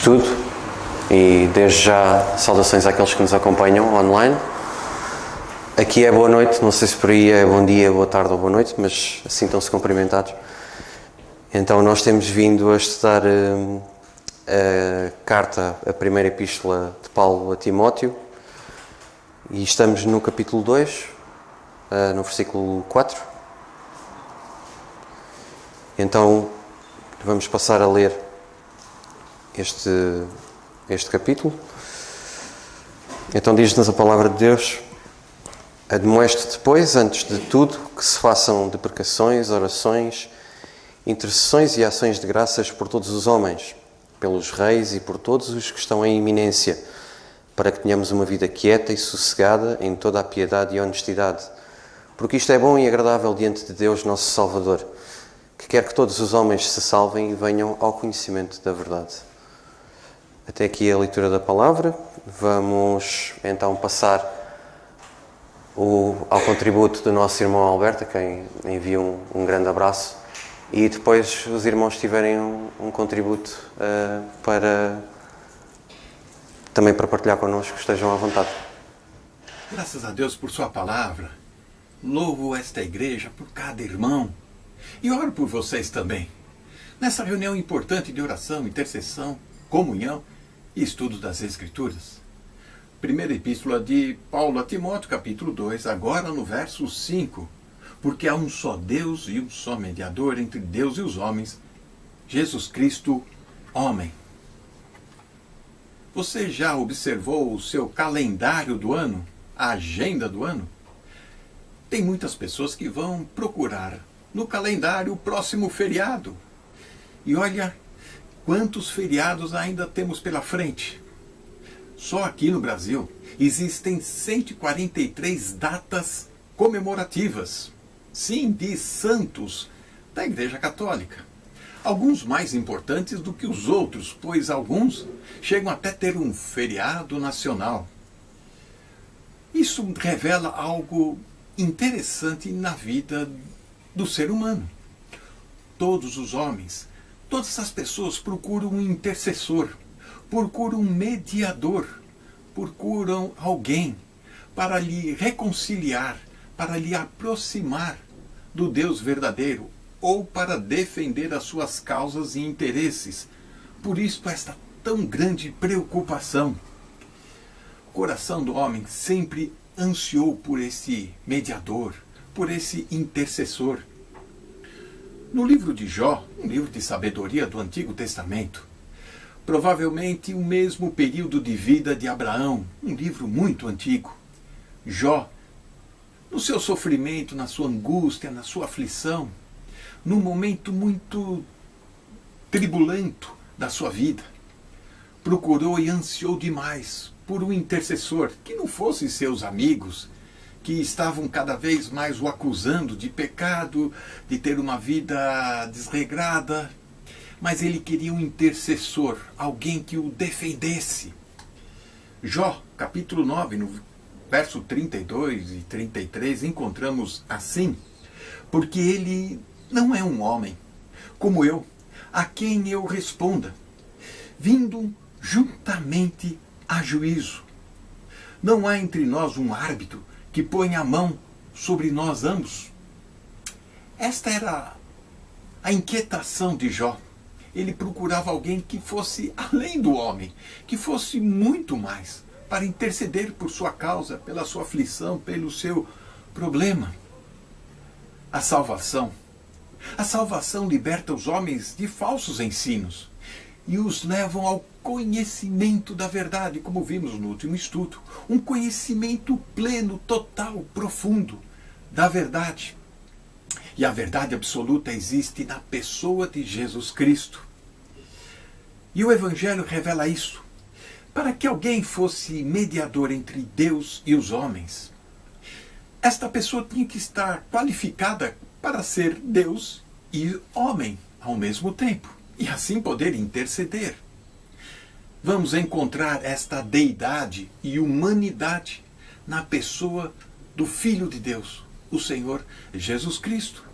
estudo e desde já saudações àqueles que nos acompanham online. Aqui é boa noite, não sei se por aí é bom dia, boa tarde ou boa noite, mas assim estão-se cumprimentados. Então nós temos vindo a estudar a carta, a primeira epístola de Paulo a Timóteo e estamos no capítulo 2, no versículo 4. Então vamos passar a ler este capítulo. Então diz-nos a palavra de Deus: admoeste depois, antes de tudo, que se façam deprecações, orações, intercessões e ações de graças por todos os homens, pelos reis e por todos os que estão em iminência, para que tenhamos uma vida quieta e sossegada em toda a piedade e honestidade, porque isto é bom e agradável diante de Deus, nosso Salvador, que quer que todos os homens se salvem e venham ao conhecimento da verdade. Até aqui a leitura da palavra. Vamos então passar ao contributo do nosso irmão Alberto, a quem envio um grande abraço, e depois os irmãos tiverem um contributo também para partilhar connosco, estejam à vontade. Graças a Deus por sua palavra. Louvo esta igreja por cada irmão e oro por vocês também. Nessa reunião importante de oração, intercessão, comunhão e estudo das Escrituras. Primeira epístola de Paulo a Timóteo, capítulo 2, agora no verso 5. Porque há um só Deus e um só mediador entre Deus e os homens, Jesus Cristo, homem. Você já observou o seu calendário do ano, a agenda do ano? Tem muitas pessoas que vão procurar no calendário o próximo feriado. E olha quantos feriados ainda temos pela frente. Só aqui no Brasil existem 143 datas comemorativas. Sim, de santos da Igreja Católica. Alguns mais importantes do que os outros, pois alguns chegam até ter um feriado nacional. Isso revela algo interessante na vida do ser humano. Todos os homens, todas as pessoas procuram um intercessor, procuram um mediador, procuram alguém para lhe reconciliar, para lhe aproximar do Deus verdadeiro ou para defender as suas causas e interesses. Por isso esta tão grande preocupação. O coração do homem sempre ansiou por esse mediador, por esse intercessor. No livro de Jó, um livro de sabedoria do Antigo Testamento, provavelmente o mesmo período de vida de Abraão, um livro muito antigo, Jó, no seu sofrimento, na sua angústia, na sua aflição, num momento muito tribulento da sua vida, procurou e ansiou demais por um intercessor que não fosse seus amigos, que estavam cada vez mais o acusando de pecado, de ter uma vida desregrada, mas ele queria um intercessor, alguém que o defendesse. Jó, capítulo 9, no verso 32 e 33, encontramos assim: porque ele não é um homem, como eu, a quem eu responda, vindo juntamente a juízo. Não há entre nós um árbitro que põe a mão sobre nós ambos. Esta era a inquietação de Jó. Ele procurava alguém que fosse além do homem, que fosse muito mais, para interceder por sua causa, pela sua aflição, pelo seu problema. A salvação liberta os homens de falsos ensinos e os levam ao conhecimento da verdade, como vimos no último estudo. Um conhecimento pleno, total, profundo da verdade. E a verdade absoluta existe na pessoa de Jesus Cristo. E o Evangelho revela isso. Para que alguém fosse mediador entre Deus e os homens, esta pessoa tinha que estar qualificada para ser Deus e homem ao mesmo tempo, e assim poder interceder. Vamos encontrar esta deidade e humanidade na pessoa do Filho de Deus, o Senhor Jesus Cristo.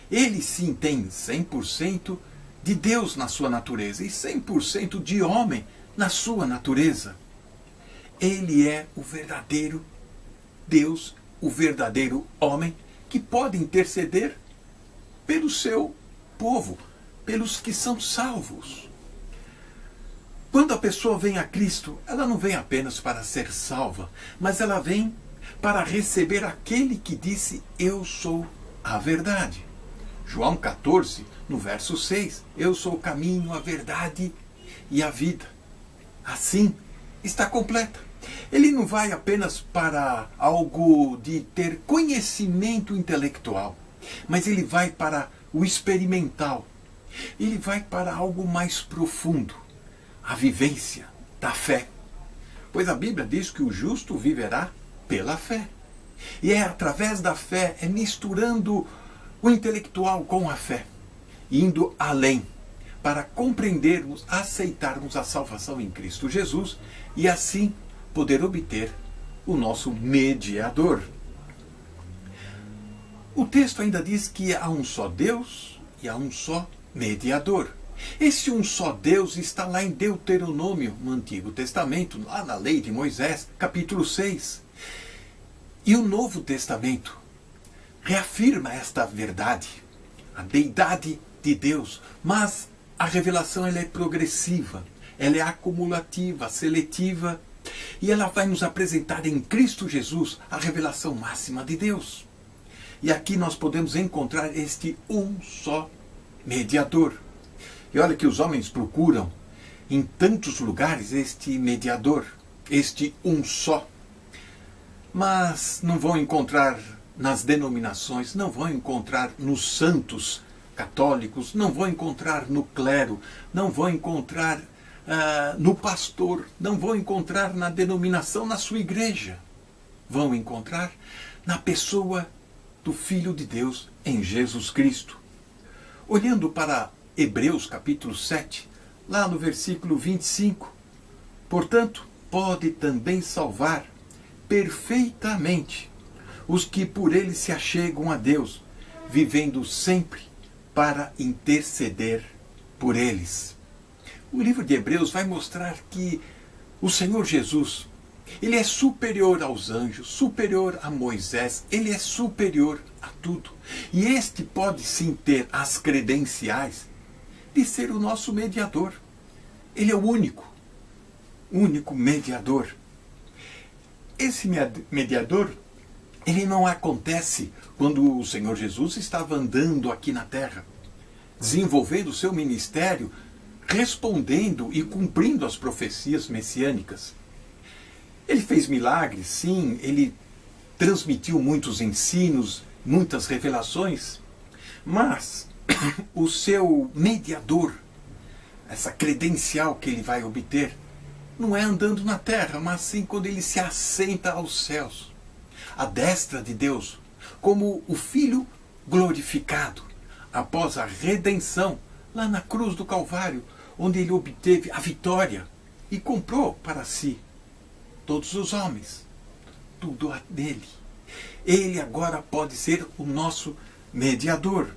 Ele sim tem 100% de Deus na sua natureza e 100% de homem na sua natureza. Ele é o verdadeiro Deus, o verdadeiro homem, que pode interceder pelo seu povo, pelos que são salvos. Quando a pessoa vem a Cristo, ela não vem apenas para ser salva, mas ela vem para receber aquele que disse: eu sou a verdade. João 14, no verso 6, eu sou o caminho, a verdade e a vida. Assim está completa. Ele não vai apenas para algo de ter conhecimento intelectual, mas ele vai para o experimental. Ele vai para algo mais profundo, a vivência da fé. Pois a Bíblia diz que o justo viverá pela fé. E é através da fé, é misturando o intelectual com a fé, indo além, para compreendermos, aceitarmos a salvação em Cristo Jesus e assim poder obter o nosso mediador. O texto ainda diz que há um só Deus e há um só mediador. Esse um só Deus está lá em Deuteronômio, no Antigo Testamento, lá na lei de Moisés, capítulo 6. E o Novo Testamento reafirma esta verdade, a deidade de Deus, mas a revelação ela é progressiva, ela é acumulativa, seletiva, e ela vai nos apresentar em Cristo Jesus a revelação máxima de Deus. E aqui nós podemos encontrar este um só mediador. E olha que os homens procuram em tantos lugares este mediador, este um só. Mas não vão encontrar nas denominações, não vão encontrar nos santos católicos, não vão encontrar no clero, não vão encontrar no pastor, não vão encontrar na denominação, na sua igreja. Vão encontrar na pessoa do Filho de Deus em Jesus Cristo. Olhando para Hebreus capítulo 7, lá no versículo 25, portanto, pode também salvar perfeitamente os que por ele se achegam a Deus, vivendo sempre para interceder por eles. O livro de Hebreus vai mostrar que o Senhor Jesus, ele é superior aos anjos, superior a Moisés, ele é superior a tudo. E este pode sim ter as credenciais de ser o nosso mediador. Ele é o único mediador. Esse mediador, ele não acontece quando o Senhor Jesus estava andando aqui na terra, desenvolvendo o seu ministério, respondendo e cumprindo as profecias messiânicas. Ele fez milagres, sim, ele transmitiu muitos ensinos, muitas revelações, mas o seu mediador, essa credencial que ele vai obter, não é andando na terra, mas sim quando ele se assenta aos céus, à destra de Deus, como o Filho glorificado, após a redenção, lá na cruz do Calvário, onde ele obteve a vitória e comprou para si todos os homens, tudo dele. Ele agora pode ser o nosso mediador.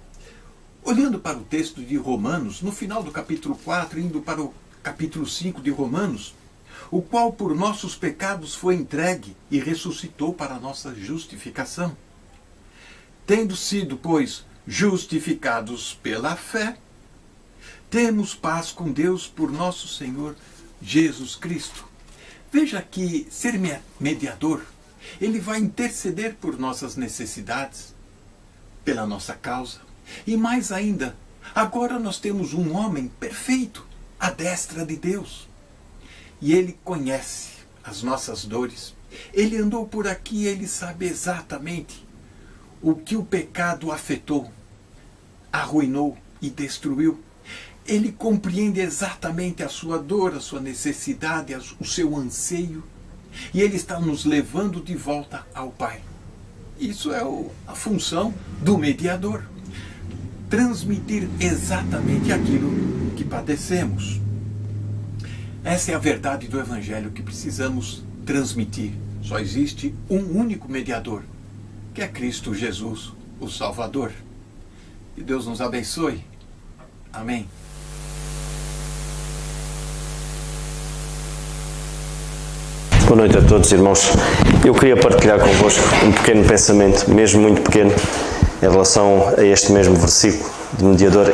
Olhando para o texto de Romanos, no final do capítulo 4, indo para o capítulo 5 de Romanos, o qual por nossos pecados foi entregue e ressuscitou para a nossa justificação. Tendo sido, pois, justificados pela fé, temos paz com Deus por nosso Senhor Jesus Cristo. Veja que ser mediador, ele vai interceder por nossas necessidades, pela nossa causa. E mais ainda, agora nós temos um homem perfeito, à destra de Deus. E ele conhece as nossas dores. Ele andou por aqui, ele sabe exatamente o que o pecado afetou, arruinou e destruiu. Ele compreende exatamente a sua dor, a sua necessidade, o seu anseio. E ele está nos levando de volta ao Pai. Isso é a função do mediador. Transmitir exatamente aquilo que padecemos. Essa é a verdade do Evangelho que precisamos transmitir. Só existe um único mediador, que é Cristo Jesus, o Salvador. Que Deus nos abençoe. Amém. Boa noite a todos, irmãos. Eu queria partilhar convosco um pequeno pensamento, mesmo muito pequeno, em relação a este mesmo versículo de mediador.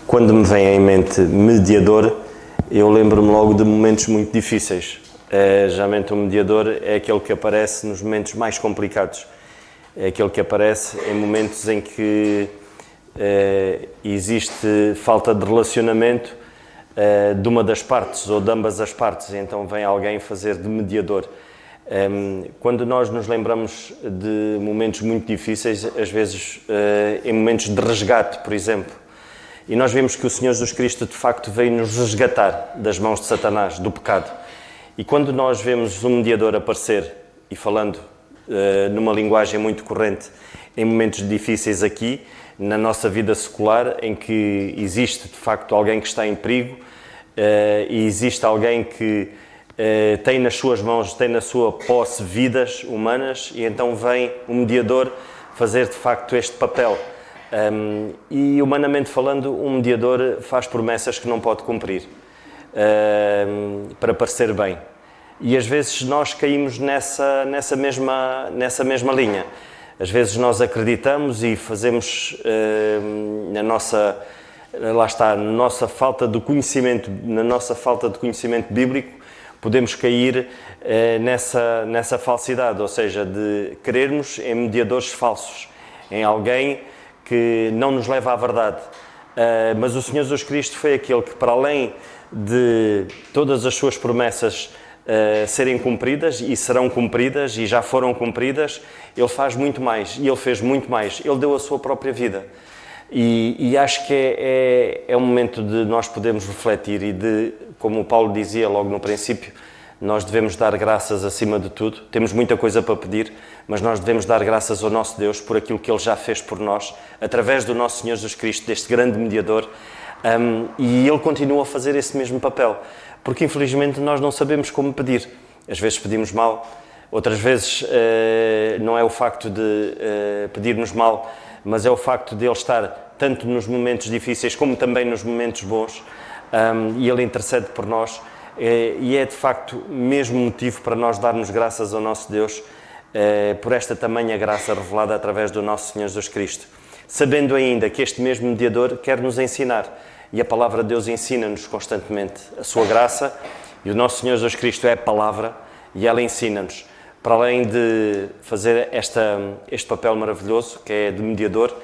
Quando me vem em mente mediador, eu lembro-me logo de momentos muito difíceis. Geralmente o mediador é aquele que aparece nos momentos mais complicados. É aquele que aparece em momentos em que existe falta de relacionamento de uma das partes ou de ambas as partes, então vem alguém fazer de mediador. Quando nós nos lembramos de momentos muito difíceis, às vezes em momentos de resgate, por exemplo, e nós vemos que o Senhor Jesus Cristo de facto veio nos resgatar das mãos de Satanás, do pecado. E quando nós vemos um mediador aparecer e falando numa linguagem muito corrente em momentos difíceis aqui, na nossa vida secular, em que existe de facto alguém que está em perigo, e existe alguém que tem nas suas mãos, tem na sua posse vidas humanas, e então vem o mediador fazer de facto este papel. E humanamente falando, um mediador faz promessas que não pode cumprir para parecer bem. E às vezes nós caímos nessa mesma linha. Às vezes nós acreditamos e fazemos na nossa falta de conhecimento, na nossa falta de conhecimento bíblico, podemos cair nessa falsidade, ou seja, de querermos em mediadores falsos, em alguém que não nos leva à verdade. Mas o Senhor Jesus Cristo foi aquele que, para além de todas as suas promessas serem cumpridas, e serão cumpridas, e já foram cumpridas, Ele faz muito mais, e Ele fez muito mais. Ele deu a sua própria vida. E acho que é um momento de nós podermos refletir e de, como o Paulo dizia logo no princípio, nós devemos dar graças acima de tudo. Temos muita coisa para pedir, mas nós devemos dar graças ao nosso Deus por aquilo que Ele já fez por nós, através do nosso Senhor Jesus Cristo, deste grande mediador, e Ele continua a fazer esse mesmo papel, porque infelizmente nós não sabemos como pedir. Às vezes pedimos mal, outras vezes não é o facto de pedirmos mal, mas é o facto de Ele estar tanto nos momentos difíceis como também nos momentos bons, e Ele intercede por nós, e é de facto mesmo motivo para nós darmos graças ao nosso Deus por esta tamanha graça revelada através do nosso Senhor Jesus Cristo, sabendo ainda que este mesmo mediador quer nos ensinar, e a palavra de Deus ensina-nos constantemente a sua graça, e o nosso Senhor Jesus Cristo é a palavra, e ela ensina-nos. Para além de fazer este papel maravilhoso, que é de mediador,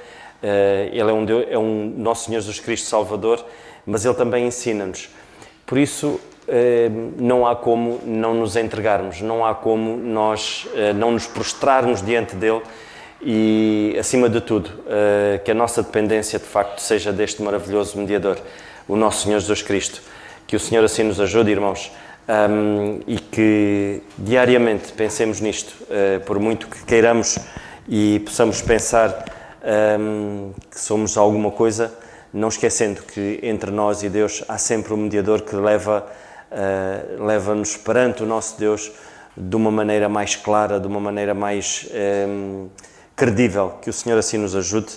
Ele é um nosso Senhor Jesus Cristo Salvador, mas Ele também ensina-nos. Por isso, não há como não nos entregarmos, não há como nós não nos prostrarmos diante dEle e, acima de tudo, que a nossa dependência, de facto, seja deste maravilhoso mediador, o nosso Senhor Jesus Cristo. Que o Senhor assim nos ajude, irmãos, e que diariamente pensemos nisto, por muito que queiramos e possamos pensar que somos alguma coisa, não esquecendo que entre nós e Deus há sempre um mediador que leva-nos perante o nosso Deus de uma maneira mais clara, de uma maneira mais credível. Que o Senhor assim nos ajude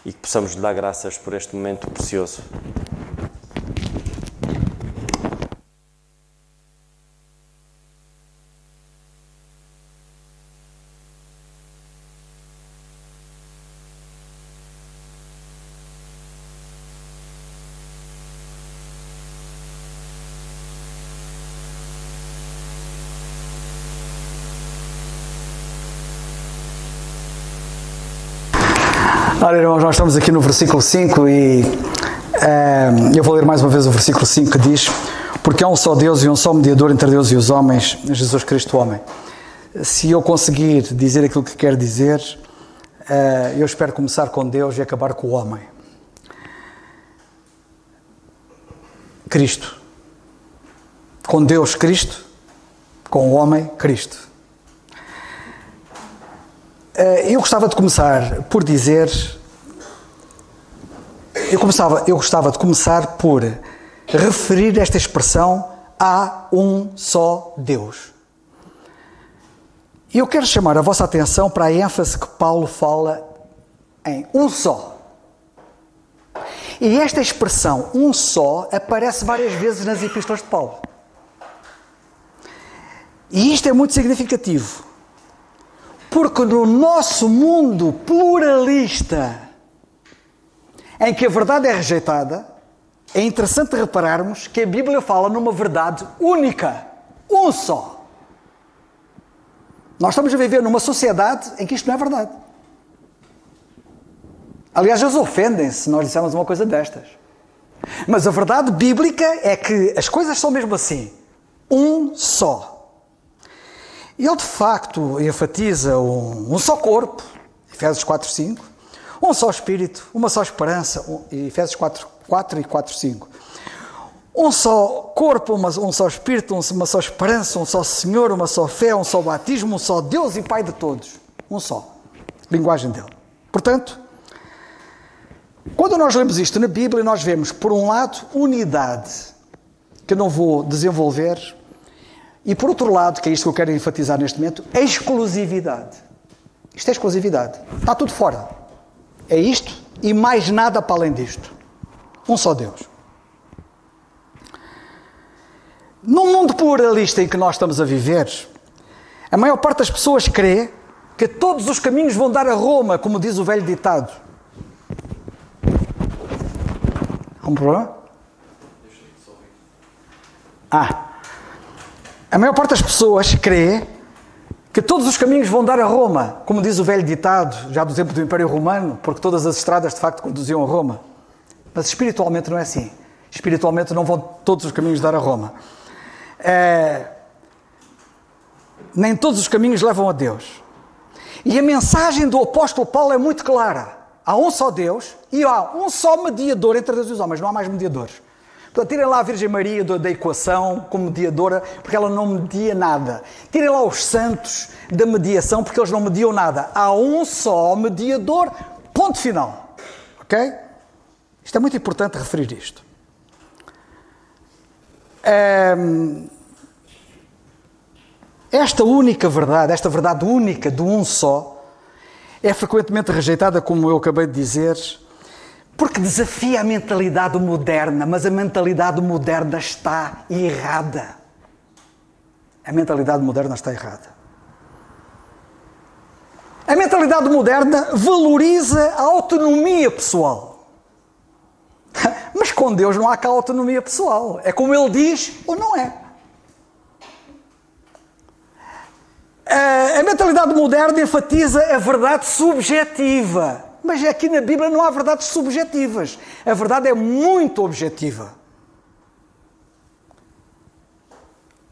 e que possamos lhe dar graças por este momento precioso. Olha, irmãos, nós estamos aqui no versículo 5 e eu vou ler mais uma vez o versículo 5 que diz: porque há um só Deus e um só mediador entre Deus e os homens, Jesus Cristo homem. Se eu conseguir dizer aquilo que quero dizer, eu espero começar com Deus e acabar com o homem. Cristo. Com Deus, Cristo. Com o homem, Cristo. Eu gostava de começar por dizer... Eu gostava de começar por referir esta expressão: há um só Deus. E eu quero chamar a vossa atenção para a ênfase que Paulo fala em um só. E esta expressão, um só, aparece várias vezes nas epístolas de Paulo. E isto é muito significativo, porque no nosso mundo pluralista, em que a verdade é rejeitada, é interessante repararmos que a Bíblia fala numa verdade única, um só. Nós estamos a viver numa sociedade em que isto não é verdade. Aliás, eles ofendem-se se nós dissermos uma coisa destas. Mas a verdade bíblica é que as coisas são mesmo assim, um só. E ele de facto enfatiza um só corpo, Efésios 4:5, um só espírito, uma só esperança, Efésios 4:4 e 4:5. Um só corpo, um só espírito, uma só esperança, um só Senhor, uma só fé, um só batismo, um só Deus e Pai de todos. Um só. Linguagem dele. Portanto, quando nós lemos isto na Bíblia, nós vemos, por um lado, unidade, que eu não vou desenvolver, e por outro lado, que é isto que eu quero enfatizar neste momento, exclusividade. Isto é exclusividade. Está tudo fora. É isto e mais nada para além disto. Um só Deus. Num mundo pluralista em que nós estamos a viver, a maior parte das pessoas crê que todos os caminhos vão dar a Roma, como diz o velho ditado. Há um problema? A maior parte das pessoas crê que todos os caminhos vão dar a Roma, como diz o velho ditado, já do tempo do Império Romano, porque todas as estradas de facto conduziam a Roma. Mas espiritualmente não é assim. Espiritualmente não vão todos os caminhos dar a Roma. Nem todos os caminhos levam a Deus. E a mensagem do apóstolo Paulo é muito clara. Há um só Deus e há um só mediador entre Deus e os homens. Não há mais mediadores. Portanto, tirem lá a Virgem Maria da equação como mediadora, porque ela não media nada. Tirem lá os santos da mediação, porque eles não mediam nada. Há um só mediador, ponto final. Ok? Isto é muito importante referir isto. Esta única verdade, esta verdade única do um só, é frequentemente rejeitada, como eu acabei de dizer, porque desafia a mentalidade moderna, mas a mentalidade moderna está errada. A mentalidade moderna está errada. A mentalidade moderna valoriza a autonomia pessoal. Mas com Deus não há cá autonomia pessoal. É como Ele diz ou não é. A mentalidade moderna enfatiza a verdade subjetiva. Mas aqui na Bíblia não há verdades subjetivas. A verdade é muito objetiva.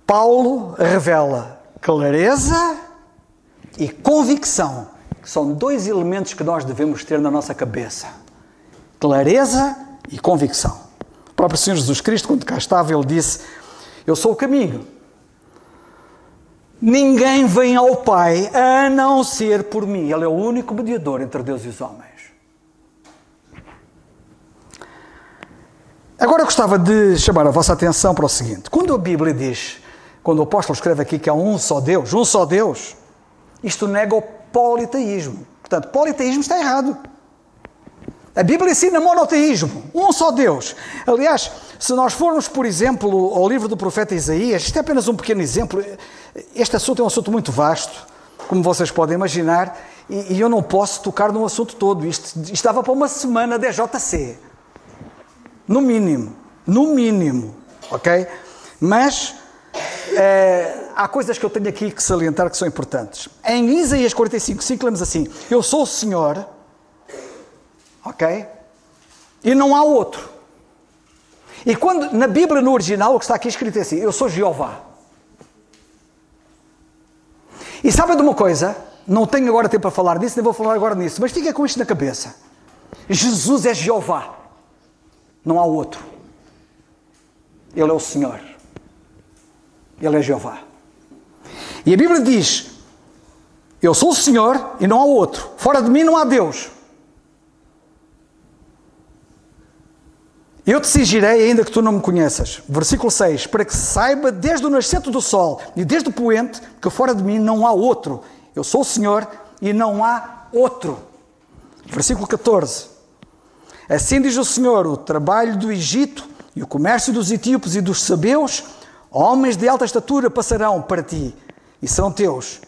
Paulo revela clareza e convicção, que são dois elementos que nós devemos ter na nossa cabeça. Clareza e convicção. O próprio Senhor Jesus Cristo, quando cá estava, Ele disse: eu sou o caminho. Ninguém vem ao Pai a não ser por mim. Ele é o único mediador entre Deus e os homens. Agora eu gostava de chamar a vossa atenção para o seguinte. Quando a Bíblia diz, quando o apóstolo escreve aqui que há um só Deus, isto nega o politeísmo. Portanto, politeísmo está errado. A Bíblia ensina monoteísmo, um só Deus. Aliás, se nós formos, por exemplo, ao livro do profeta Isaías, isto é apenas um pequeno exemplo. Este assunto é um assunto muito vasto, como vocês podem imaginar, e eu não posso tocar num assunto todo. Isto dava para uma semana de EJC. No mínimo, ok? Mas há coisas que eu tenho aqui que salientar que são importantes. Em Isaías 45:5 lemos assim: eu sou o Senhor, ok? E não há outro. E quando na Bíblia, no original, o que está aqui escrito é assim: eu sou Jeová. E sabem de uma coisa? Não tenho agora tempo para falar nisso, nem vou falar agora nisso, mas fica com isto na cabeça. Jesus é Jeová. Não há outro. Ele é o Senhor. Ele é Jeová. E a Bíblia diz: eu sou o Senhor e não há outro. Fora de mim não há Deus. Eu te exigirei, ainda que tu não me conheças. Versículo 6. Para que se saiba desde o nascente do sol e desde o poente que fora de mim não há outro. Eu sou o Senhor e não há outro. Versículo 14. Assim diz o Senhor: o trabalho do Egito e o comércio dos etíopes e dos sabeus, homens de alta estatura, passarão para ti. e serão teus.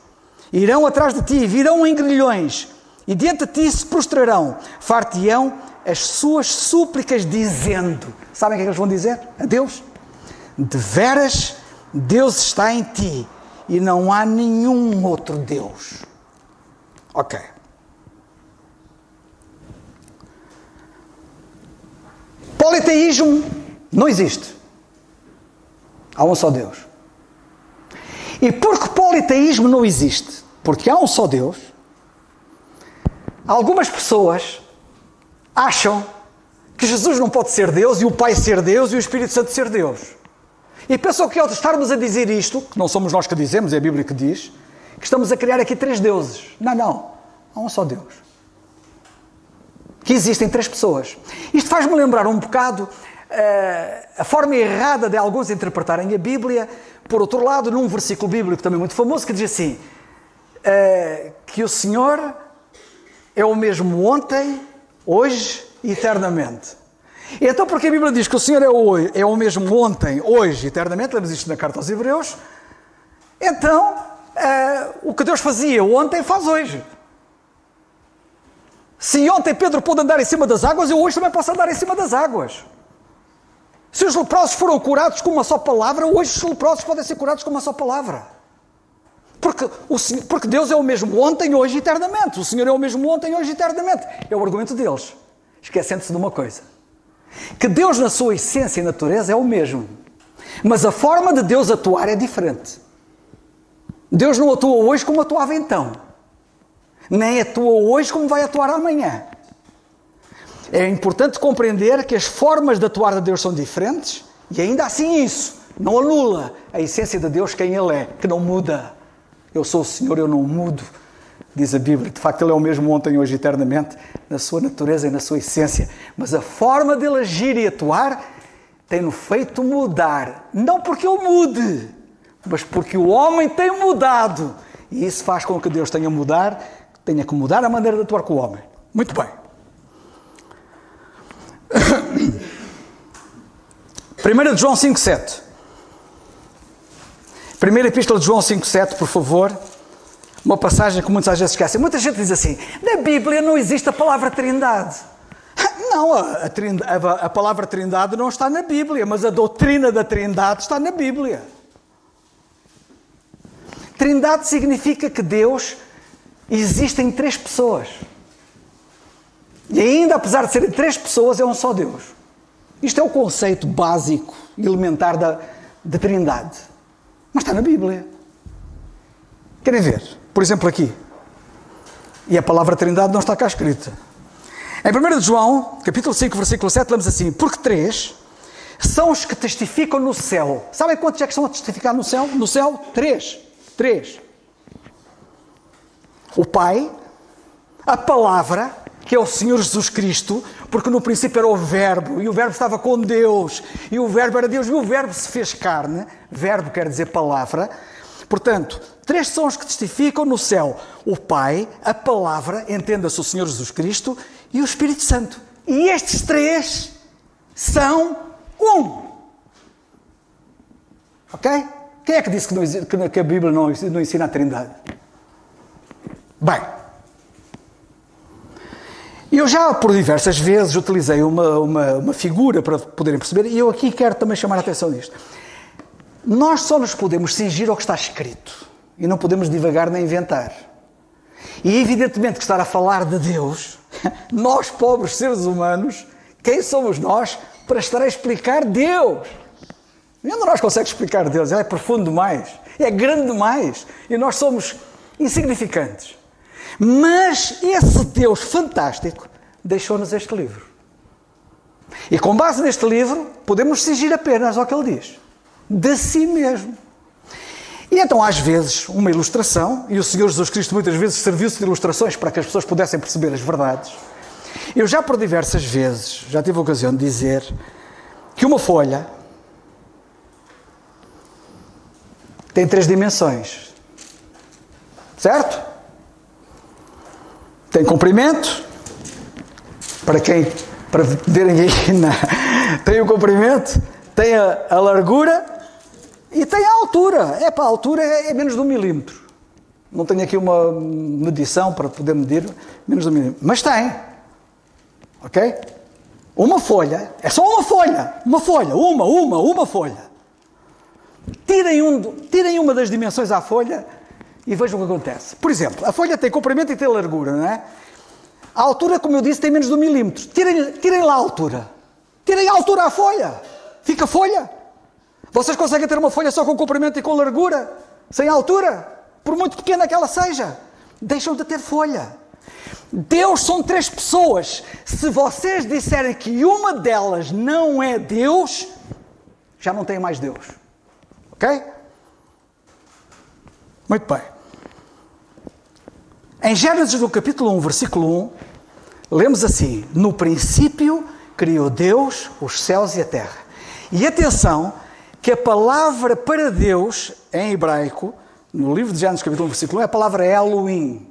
Irão atrás de ti, virão em grilhões, e diante de ti se prostrarão, far-te-ão as suas súplicas, dizendo... Sabem o que é que eles vão dizer a Deus? Deveras, Deus está em ti, e não há nenhum outro Deus. Ok. Politeísmo não existe. Há um só Deus. E porque politeísmo não existe, porque há um só Deus, algumas pessoas acham que Jesus não pode ser Deus, e o Pai ser Deus, e o Espírito Santo ser Deus. E pensam que ao estarmos a dizer isto, que não somos nós que dizemos, é a Bíblia que diz, que estamos a criar aqui 3 deuses. Não, não. Há um só Deus. Que existem 3 pessoas. Isto faz-me lembrar um bocado a forma errada de alguns interpretarem a Bíblia. Por outro lado, num versículo bíblico também muito famoso, que diz assim, que o Senhor é o mesmo ontem, hoje e eternamente. E então, porque a Bíblia diz que o Senhor é o mesmo ontem, hoje e eternamente, lemos isto na carta aos Hebreus, então, o que Deus fazia ontem, faz hoje. Se ontem Pedro pôde andar em cima das águas, eu hoje também posso andar em cima das águas. Se os leprosos foram curados com uma só palavra, hoje os leprosos podem ser curados com uma só palavra. Porque Deus é o mesmo ontem, hoje e eternamente. O Senhor é o mesmo ontem, hoje e eternamente. É o argumento deles. Esquecendo-se de uma coisa. Que Deus, na sua essência e natureza, é o mesmo. Mas a forma de Deus atuar é diferente. Deus não atua hoje como atuava então. Nem atua hoje como vai atuar amanhã. É importante compreender que as formas de atuar de Deus são diferentes, e ainda assim isso não anula a essência de Deus, quem Ele é, que não muda. Eu sou o Senhor, eu não mudo, diz a Bíblia. De facto, Ele é o mesmo ontem, hoje e eternamente, na sua natureza e na sua essência. Mas a forma dele agir e atuar tem-no feito mudar. Não porque Ele mude, mas porque o homem tem mudado. E isso faz com que Deus tenha que mudar a maneira de atuar com o homem. Muito bem. 1 João 5,7. Primeira Epístola de João 5,7, por favor. Uma passagem que muitas vezes esquecem. Muita gente diz assim, na Bíblia não existe a palavra Trindade. Não, a palavra Trindade não está na Bíblia, mas a doutrina da Trindade está na Bíblia. Trindade significa que Deus existe em 3 pessoas. E ainda, apesar de serem 3 pessoas, é um só Deus. Isto é o conceito básico, elementar da Trindade. Mas está na Bíblia. Querem ver? Por exemplo, aqui. E a palavra Trindade não está cá escrita. Em 1 João, capítulo 5, versículo 7, lemos assim, porque 3 são os que testificam no céu. Sabem quantos é que estão a testificar no céu? No céu, 3. 3. O Pai, a Palavra, que é o Senhor Jesus Cristo, porque no princípio era o Verbo, e o Verbo estava com Deus, e o Verbo era Deus, e o Verbo se fez carne. Verbo quer dizer palavra. Portanto, 3 são os que testificam no céu: o Pai, a Palavra, entenda-se o Senhor Jesus Cristo, e o Espírito Santo. E estes 3 são um. Ok? Quem é que disse que a Bíblia não ensina a Trindade? Bem, eu já por diversas vezes utilizei uma figura para poderem perceber, e eu aqui quero também chamar a atenção nisto. Nós só nos podemos cingir ao que está escrito, e não podemos divagar nem inventar. E evidentemente que estar a falar de Deus, nós pobres seres humanos, quem somos nós para estar a explicar Deus? Nenhum de nós consegue explicar Deus, Ele é profundo demais, é grande demais, e nós somos insignificantes. Mas esse Deus fantástico deixou-nos este livro. E com base neste livro, podemos cingir apenas ao que ele diz. De si mesmo. E então, às vezes, uma ilustração, e o Senhor Jesus Cristo muitas vezes serviu-se de ilustrações para que as pessoas pudessem perceber as verdades. Eu já por diversas vezes, já tive a ocasião de dizer que uma folha tem 3 dimensões. Certo? Tem comprimento, para verem aí, tem o comprimento, tem a largura E tem a altura. A altura é menos de 1 milímetro. Não tenho aqui uma medição para poder medir menos de 1 milímetro. Mas tem. Ok? Uma folha. É só uma folha. Uma folha. Uma folha. Tirem uma das dimensões à folha e vejam o que acontece. Por exemplo, a folha tem comprimento e tem largura, não é? A altura, como eu disse, tem menos de 1 milímetro. Tirem lá a altura. Tirem a altura à folha. Fica folha. Vocês conseguem ter uma folha só com comprimento e com largura? Sem altura? Por muito pequena que ela seja. Deixam de ter folha. Deus são 3 pessoas. Se vocês disserem que uma delas não é Deus, já não tem mais Deus. Ok? Muito bem. Em Gênesis, no capítulo 1, versículo 1, lemos assim: no princípio criou Deus os céus e a terra. E atenção, que a palavra para Deus, em hebraico, no livro de Gênesis, capítulo 1, versículo 1, é a palavra Elohim.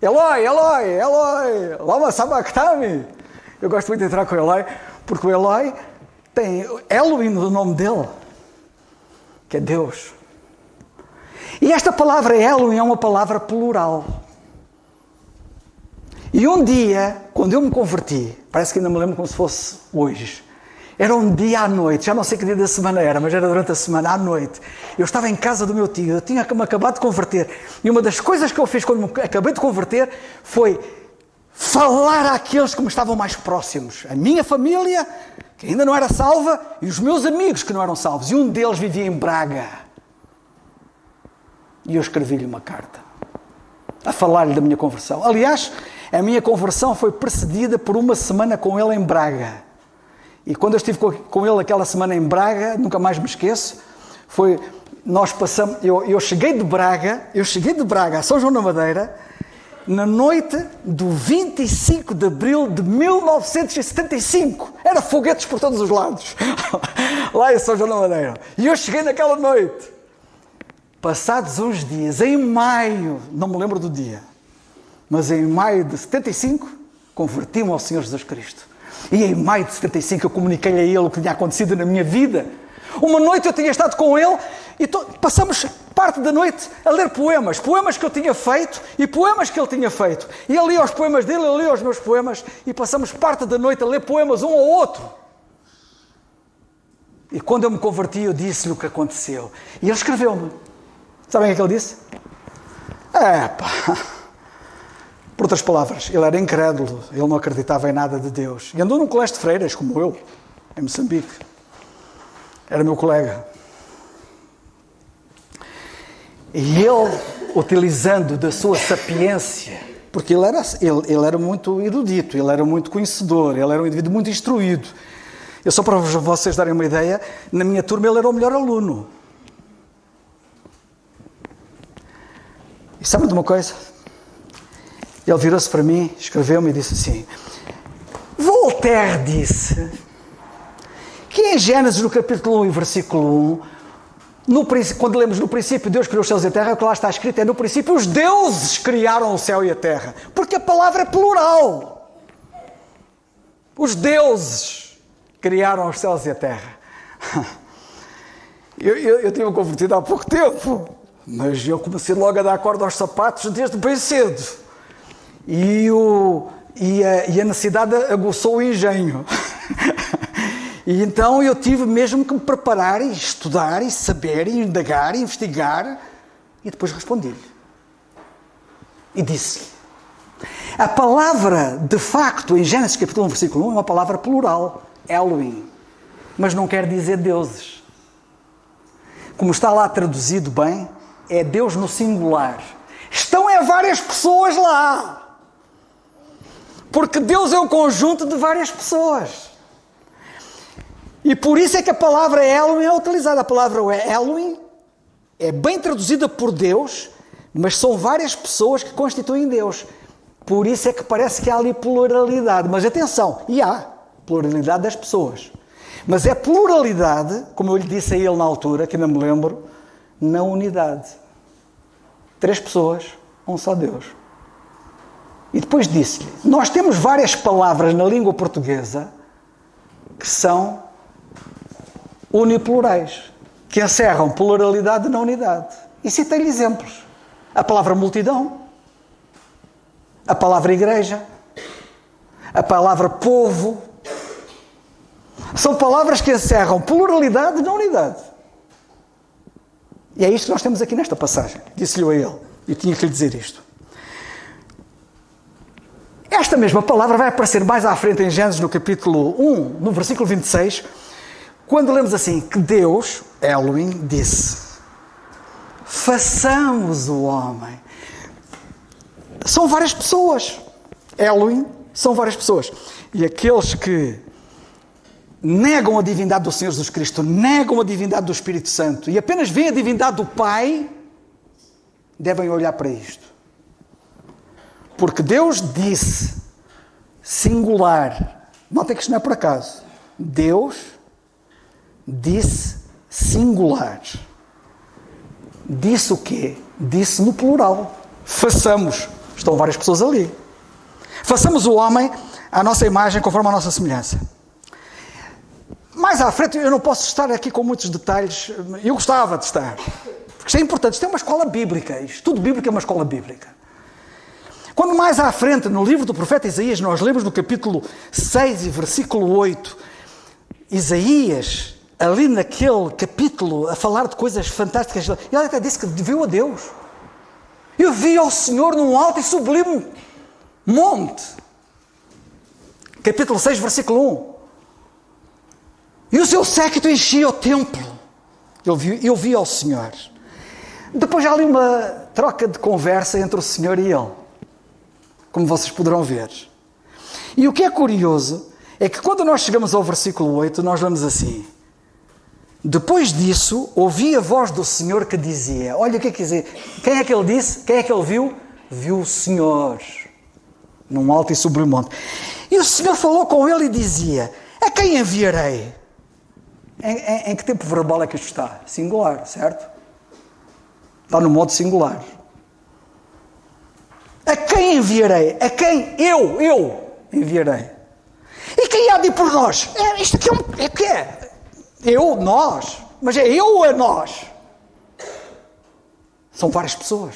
Eloi, Eloi, Eloi, lama sabachthani. Eu gosto muito de entrar com o Eloi, porque o Eloi tem Elohim no nome dele, que é Deus. E esta palavra Elohim é uma palavra plural. E um dia, quando eu me converti, parece que ainda me lembro como se fosse hoje, era um dia à noite, já não sei que dia da semana era, mas era durante a semana, à noite. Eu estava em casa do meu tio, eu tinha-me acabado de converter. E uma das coisas que eu fiz quando me acabei de converter foi falar àqueles que me estavam mais próximos. A minha família, que ainda não era salva, e os meus amigos que não eram salvos. E um deles vivia em Braga. E eu escrevi-lhe uma carta, a falar-lhe da minha conversão. Aliás, a minha conversão foi precedida por uma semana com ele em Braga. E quando eu estive com ele aquela semana em Braga, nunca mais me esqueço, eu cheguei de Braga a São João da Madeira, na noite do 25 de abril de 1975. Era foguetes por todos os lados, lá em São João da Madeira. E eu cheguei naquela noite. Passados uns dias, em maio, não me lembro do dia, mas em maio de 75, converti-me ao Senhor Jesus Cristo. E em maio de 75 eu comuniquei a ele o que tinha acontecido na minha vida. Uma noite eu tinha estado com ele e passamos parte da noite a ler poemas que eu tinha feito e poemas que ele tinha feito. E ele lia os poemas dele, eu lia os meus poemas e passamos parte da noite a ler poemas um ao outro. E quando eu me converti eu disse-lhe o que aconteceu. E ele escreveu-me. Sabem o que ele disse? Por outras palavras, ele era incrédulo, ele não acreditava em nada de Deus. E andou num colégio de freiras, como eu, em Moçambique. Era meu colega. E ele, utilizando da sua sapiência, porque ele era muito erudito, ele era muito conhecedor, ele era um indivíduo muito instruído. Eu só para vocês darem uma ideia, na minha turma ele era o melhor aluno. E sabem de uma coisa? Ele virou-se para mim, escreveu-me e disse assim: Voltaire disse que em Gênesis, no capítulo 1 e versículo 1, quando lemos no princípio Deus criou os céus e a terra, o que lá está escrito é no princípio os deuses criaram o céu e a terra. Porque a palavra é plural. Os deuses criaram os céus e a terra. Eu tinha-me convertido há pouco tempo, mas eu comecei logo a dar corda aos sapatos desde bem cedo. E a necessidade aguçou o engenho. E então eu tive mesmo que me preparar e estudar e saber e indagar e investigar e depois respondi-lhe. E disse-lhe. A palavra, de facto, em Gênesis capítulo 1, versículo 1, é uma palavra plural, Elohim, mas não quer dizer deuses. Como está lá traduzido bem, é Deus no singular. Estão várias pessoas lá. Porque Deus é um conjunto de várias pessoas. E por isso é que a palavra Elohim é utilizada. A palavra Elohim é bem traduzida por Deus, mas são várias pessoas que constituem Deus. Por isso é que parece que há ali pluralidade. Mas atenção, e há pluralidade das pessoas. Mas é pluralidade, como eu lhe disse a ele na altura, que ainda me lembro, na unidade. 3 pessoas, um só Deus. E depois disse-lhe, nós temos várias palavras na língua portuguesa que são uniplurais. que encerram pluralidade na unidade. E citei-lhe exemplos. A palavra multidão, a palavra igreja, a palavra povo. São palavras que encerram pluralidade na unidade. E é isto que nós temos aqui nesta passagem. Disse-lhe a ele. E tinha que lhe dizer isto. Esta mesma palavra vai aparecer mais à frente em Gênesis, no capítulo 1, no versículo 26, quando lemos assim, que Deus, Elohim, disse: façamos o homem. São várias pessoas. Elohim são várias pessoas. E aqueles que negam a divindade do Senhor Jesus Cristo, negam a divindade do Espírito Santo e apenas veem a divindade do Pai, devem olhar para isto. Porque Deus disse, singular, notem que isto não é por acaso, Deus disse singular. Disse o quê? Disse no plural. Façamos. Estão várias pessoas ali. Façamos o homem à nossa imagem, conforme a nossa semelhança. Mais à frente, eu não posso estar aqui com muitos detalhes. Eu gostava de estar. Porque isto é importante. Isto é uma escola bíblica. Estudo bíblico é uma escola bíblica. Quando mais à frente, no livro do profeta Isaías, nós lemos no capítulo 6 e versículo 8, Isaías, ali naquele capítulo, a falar de coisas fantásticas, ele até disse que viu a Deus. Eu vi ao Senhor num alto e sublime monte. Capítulo 6, versículo 1. E o seu séquito enchia o templo. Eu vi ao Senhor. Depois há ali uma troca de conversa entre o Senhor e ele, como vocês poderão ver. E o que é curioso é que quando nós chegamos ao versículo 8, nós vamos assim: depois disso, ouvi a voz do Senhor que dizia. Olha o que é que dizer. Quem é que ele disse? Quem é que ele viu? Viu o Senhor num alto e sublime monte. E o Senhor falou com ele e dizia: a quem enviarei? Em que tempo verbal é que isto está? Singular, certo? Está no modo singular. A quem enviarei? A quem eu enviarei? E quem há de ir por nós? Isto aqui é o que é? Eu, nós. Mas é eu ou é nós? São várias pessoas.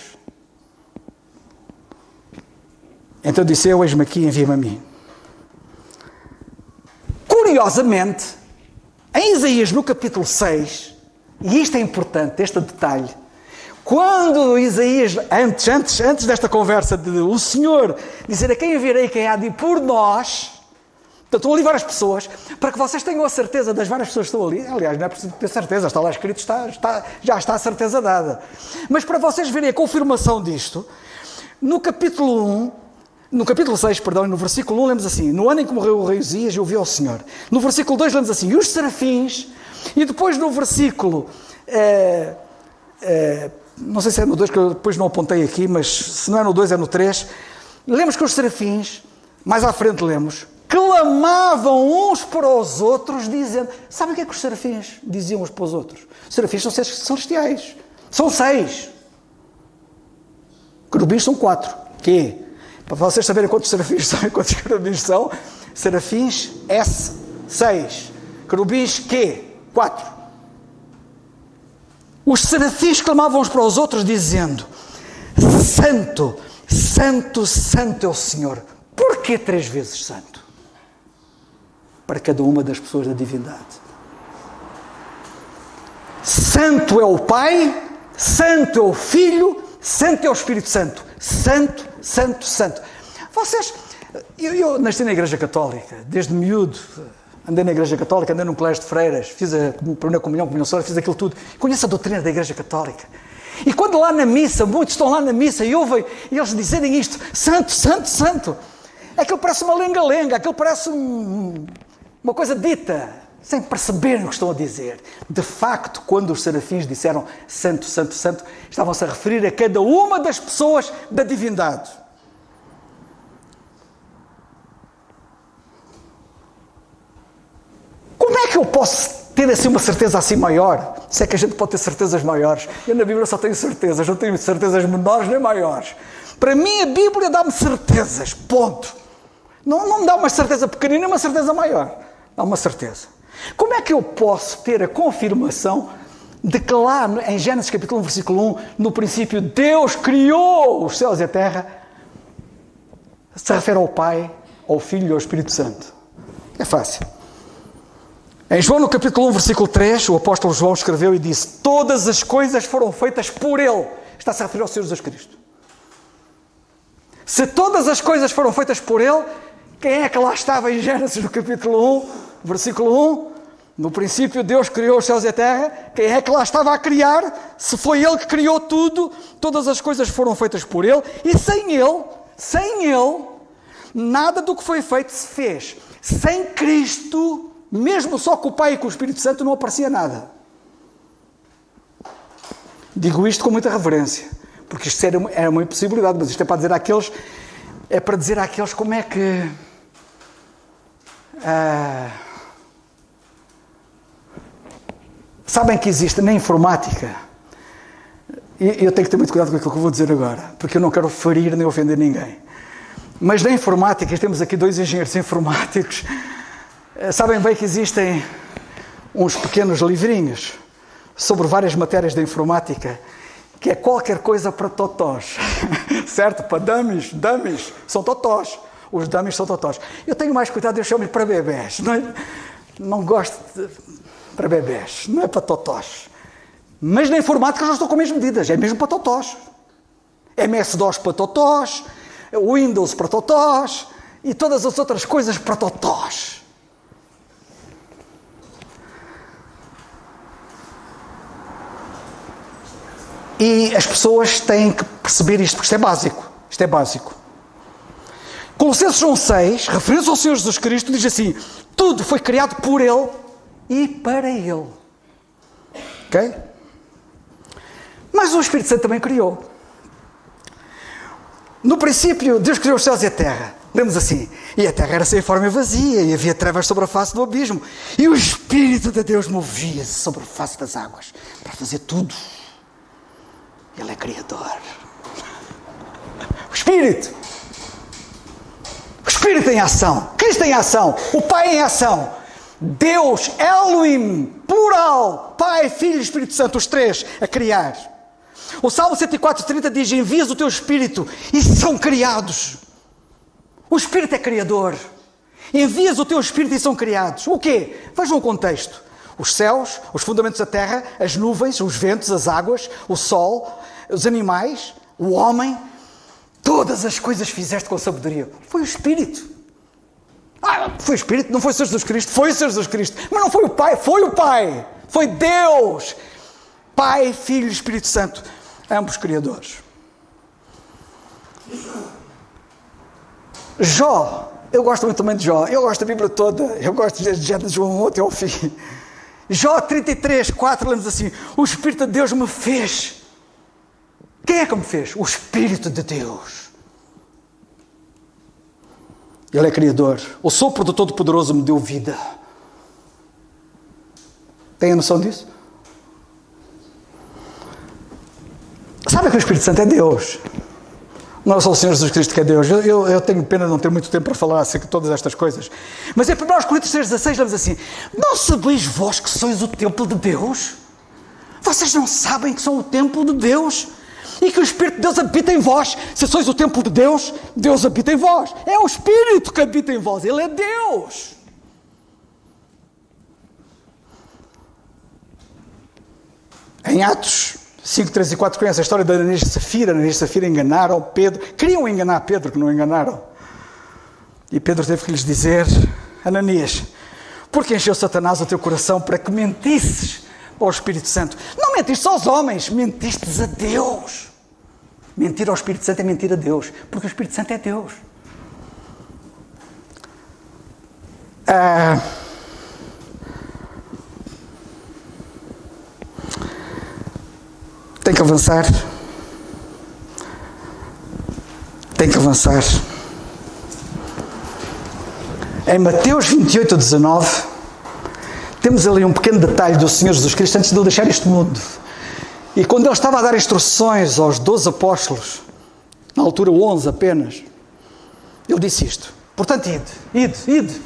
Então disse eu: eis-me aqui, envia-me a mim. Curiosamente, em Isaías, no capítulo 6, e isto é importante, este detalhe, quando Isaías, antes desta conversa de o Senhor dizer a quem enviarei e quem há de ir por nós, portanto, estão ali várias pessoas, para que vocês tenham a certeza das várias pessoas que estão ali. Aliás, não é preciso ter certeza, está lá escrito, já está a certeza dada. Mas para vocês verem a confirmação disto, no capítulo 6, no versículo 1, lemos assim: no ano em que morreu o rei Uzias, eu vi ao Senhor. No versículo 2 lemos assim: e os serafins, e depois no versículo... não sei se é no 2, que eu depois não apontei aqui, mas se não é no 2 é no 3, lemos que os serafins, mais à frente lemos, clamavam uns para os outros, dizendo... Sabem o que é que os serafins diziam uns para os outros? Os serafins são seres celestiais. São 6. Querubins são 4. Que? Para vocês saberem quantos serafins são e quantos querubins são, serafins S, 6. Querubins Q, 4. Os serafins clamavam uns para os outros, dizendo: Santo, Santo, Santo é o Senhor. Porquê 3 vezes Santo? Para cada uma das pessoas da divindade. Santo é o Pai, Santo é o Filho, Santo é o Espírito Santo. Santo, Santo, Santo. Vocês... Eu nasci na Igreja Católica, desde miúdo. Andei na Igreja Católica, andei num colégio de freiras, fiz a primeira comunhão solar, fiz aquilo tudo. Conheço a doutrina da Igreja Católica. E quando lá na missa, muitos estão lá na missa e ouvem eles dizerem isto: Santo, Santo, Santo. Aquilo parece uma lenga-lenga, aquilo parece uma coisa dita, sem perceberem o que estão a dizer. De facto, quando os serafins disseram Santo, Santo, Santo, estavam-se a referir a cada uma das pessoas da divindade. Como é que eu posso ter assim uma certeza assim maior? Se é que a gente pode ter certezas maiores. Eu na Bíblia só tenho certezas, não tenho certezas menores nem maiores. Para mim a Bíblia dá-me certezas, ponto. Não me dá uma certeza pequenina, uma certeza maior. Dá uma certeza. Como é que eu posso ter a confirmação de que lá em Gênesis capítulo 1, versículo 1, no princípio Deus criou os céus e a terra, se refere ao Pai, ao Filho e ao Espírito Santo. É fácil. Em João no capítulo 1, versículo 3, o apóstolo João escreveu e disse: todas as coisas foram feitas por Ele. Está-se a referir ao Senhor Jesus Cristo. Se todas as coisas foram feitas por Ele, quem é que lá estava em Gênesis no capítulo 1, versículo 1? No princípio Deus criou os céus e a terra. Quem é que lá estava a criar? Se foi Ele que criou tudo, todas as coisas foram feitas por Ele, e sem Ele, nada do que foi feito se fez. Sem Cristo, mesmo só com o Pai e com o Espírito Santo, não aparecia nada. Digo isto com muita reverência, porque isto era uma impossibilidade, mas isto é para dizer àqueles como é que... sabem que existe na informática, e eu tenho que ter muito cuidado com aquilo que eu vou dizer agora, porque eu não quero ferir nem ofender ninguém, mas na informática, temos aqui 2 engenheiros informáticos, sabem bem que existem uns pequenos livrinhos sobre várias matérias da informática, que é qualquer coisa para totós, certo? Para dummies, são totós. Os dummies são totós. Eu tenho mais cuidado, eu chamo-lhe para bebés. Não gosto para bebés, não é para totós. Mas na informática já estou com as medidas, é mesmo para totós. MS-DOS para totós, Windows para totós e todas as outras coisas para totós. E as pessoas têm que perceber isto, porque isto é básico. Colossenses 1,6, referindo-se ao Senhor Jesus Cristo, diz assim: tudo foi criado por Ele e para Ele. Ok? Mas o Espírito Santo também criou. No princípio, Deus criou os céus e a terra. Lemos assim: e a terra era sem forma e vazia, e havia trevas sobre a face do abismo, e o Espírito de Deus movia-se sobre a face das águas, para fazer tudo. Ele é Criador. O Espírito em ação. Cristo em ação. O Pai em ação. Deus, Elohim, plural. Pai, Filho e Espírito Santo, os 3 a criar. O Salmo 104:30 diz: envias o teu Espírito e são criados. O Espírito é Criador. Envias o teu Espírito e são criados. O quê? Vejam o contexto. Os céus, os fundamentos da terra, as nuvens, os ventos, as águas, o sol, os animais, o homem, todas as coisas fizeste com sabedoria. Foi o Espírito. Foi o Espírito, não foi o Senhor Jesus Cristo, foi o Senhor Jesus Cristo. Mas não foi o Pai, foi o Pai. Foi Deus. Pai, Filho e Espírito Santo, ambos criadores. Jó, eu gosto muito também de Jó, eu gosto da Bíblia toda, eu gosto de Gênesis 1 até ao fim. Jó 33:4, lemos assim: o Espírito de Deus me fez. Quem é que me fez? O Espírito de Deus. Ele é Criador. O sopro do Todo-Poderoso me deu vida. Tem a noção disso? Sabe que o Espírito Santo é Deus. Não é só o Senhor Jesus Cristo que é Deus. Eu tenho pena de não ter muito tempo para falar acerca de todas estas coisas. Mas em 1 Coríntios 3:16 lemos assim: não sabeis vós que sois o templo de Deus? Vocês não sabem que são o templo de Deus? E que o Espírito de Deus habita em vós? Se sois o templo de Deus, Deus habita em vós. É o Espírito que habita em vós. Ele é Deus. Em Atos 5, 3 e 4, conhece a história de Ananias e Safira. Ananias e Safira enganaram Pedro. Queriam enganar Pedro, que não enganaram. E Pedro teve que lhes dizer: Ananias, porque encheu Satanás o teu coração para que mentisses ao Espírito Santo? Não mentiste só aos homens, mentistes a Deus. Mentir ao Espírito Santo é mentir a Deus, porque o Espírito Santo é Deus. Tem que avançar. Tem que avançar. Em Mateus 28:19, temos ali um pequeno detalhe do Senhor Jesus Cristo antes de ele deixar este mundo. E quando ele estava a dar instruções aos 12 apóstolos, na altura 11 apenas, ele disse isto: portanto, ide,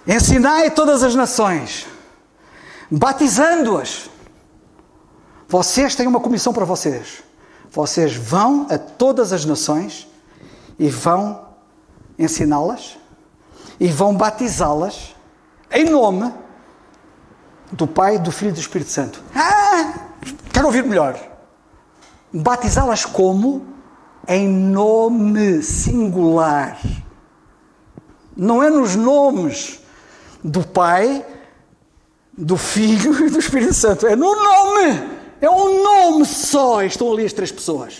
ensinai todas as nações, batizando-as vocês têm uma comissão para vocês. Vocês vão a todas as nações e vão ensiná-las e vão batizá-las em nome do Pai, do Filho e do Espírito Santo. Quero ouvir melhor. Batizá-las como? Em nome singular. Não é nos nomes do Pai, do Filho e do Espírito Santo. É no nome. É um nome só. Estão ali as 3 pessoas.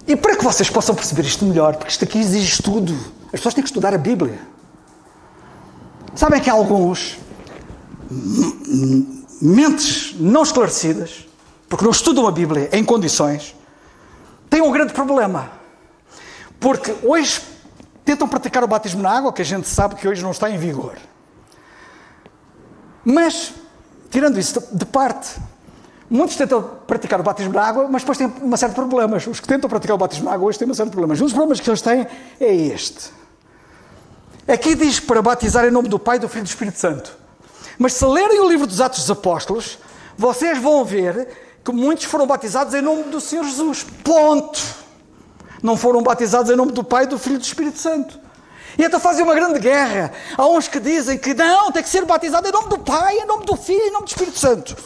E para que vocês possam perceber isto melhor, porque isto aqui exige estudo. As pessoas têm que estudar a Bíblia. Sabem que há alguns mentes não esclarecidas, porque não estudam a Bíblia em condições, têm um grande problema. Porque hoje tentam praticar o batismo na água, que a gente sabe que hoje não está em vigor. Mas, tirando isso de parte, muitos tentam praticar o batismo na água, mas depois têm uma série de problemas. Os que tentam praticar o batismo na água hoje têm uma série de problemas. Um dos problemas que eles têm é este. Aqui diz para batizar em nome do Pai, do Filho e do Espírito Santo. Mas se lerem o livro dos Atos dos Apóstolos, vocês vão ver que muitos foram batizados em nome do Senhor Jesus. Ponto. Não foram batizados em nome do Pai, do Filho e do Espírito Santo. E então fazem uma grande guerra. Há uns que dizem que não, tem que ser batizado em nome do Pai, em nome do Filho e em nome do Espírito Santo.